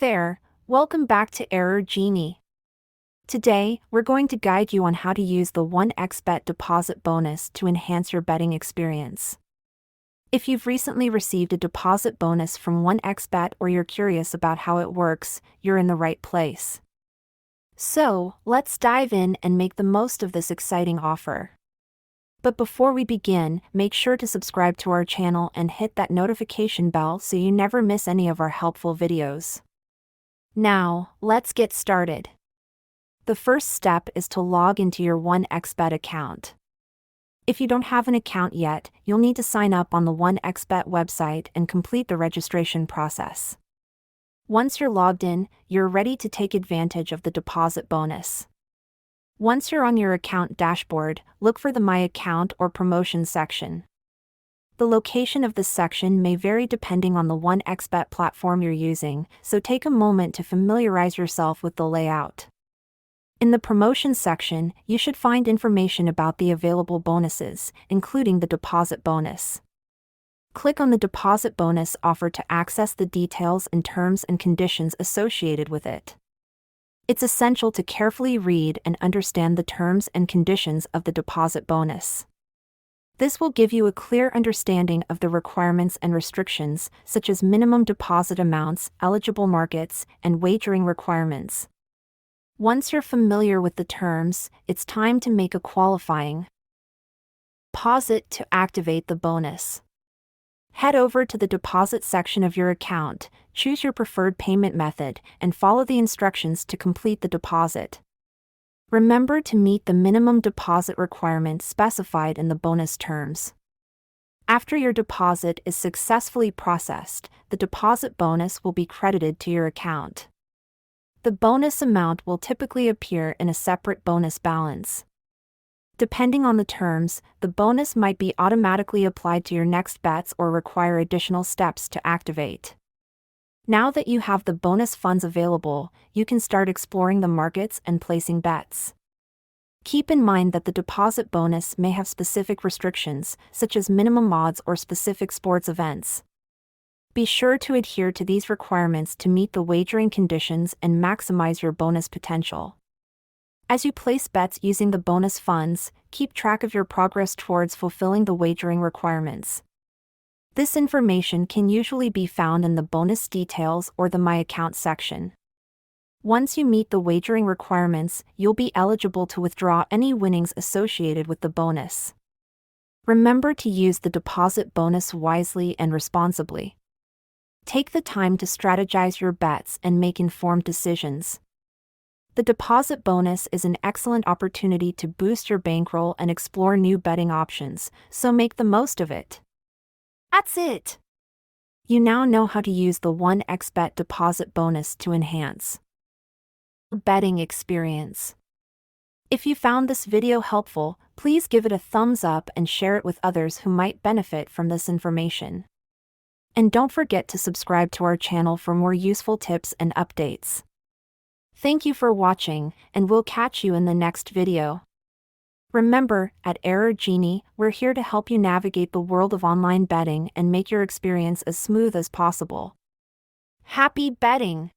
there, welcome back to Error Genie. Today, we're going to guide you on how to use the 1xBet deposit bonus to enhance your betting experience. If you've recently received a deposit bonus from 1xBet or you're curious about how it works, you're in the right place. So, let's dive in and make the most of this exciting offer. But before we begin, make sure to subscribe to our channel and hit that notification bell so you never miss any of our helpful videos. Now, let's get started. The first step is to log into your 1xBet account. If you don't have an account yet, you'll need to sign up on the 1xBet website and complete the registration process. Once you're logged in, you're ready to take advantage of the deposit bonus. Once you're on your account dashboard, look for the My Account or Promotions section. The location of this section may vary depending on the 1xBet platform you're using, so take a moment to familiarize yourself with the layout. In the Promotions section, you should find information about the available bonuses, including the deposit bonus. Click on the deposit bonus offer to access the details and terms and conditions associated with it. It's essential to carefully read and understand the terms and conditions of the deposit bonus. This will give you a clear understanding of the requirements and restrictions, such as minimum deposit amounts, eligible markets, and wagering requirements. Once you're familiar with the terms, it's time to make a qualifying deposit to activate the bonus. Head over to the deposit section of your account, choose your preferred payment method, and follow the instructions to complete the deposit. Remember to meet the minimum deposit requirement specified in the bonus terms. After your deposit is successfully processed, the deposit bonus will be credited to your account. The bonus amount will typically appear in a separate bonus balance. Depending on the terms, the bonus might be automatically applied to your next bets or require additional steps to activate. Now that you have the bonus funds available, you can start exploring the markets and placing bets. Keep in mind that the deposit bonus may have specific restrictions, such as minimum odds or specific sports events. Be sure to adhere to these requirements to meet the wagering conditions and maximize your bonus potential. As you place bets using the bonus funds, keep track of your progress towards fulfilling the wagering requirements. This information can usually be found in the bonus details or the My Account section. Once you meet the wagering requirements, you'll be eligible to withdraw any winnings associated with the bonus. Remember to use the deposit bonus wisely and responsibly. Take the time to strategize your bets and make informed decisions. The deposit bonus is an excellent opportunity to boost your bankroll and explore new betting options, so make the most of it. That's it! You now know how to use the 1xBet deposit bonus to enhance the betting experience. If you found this video helpful, please give it a thumbs up and share it with others who might benefit from this information. And don't forget to subscribe to our channel for more useful tips and updates. Thank you for watching, and we'll catch you in the next video. Remember, at Error Genie, we're here to help you navigate the world of online betting and make your experience as smooth as possible. Happy betting!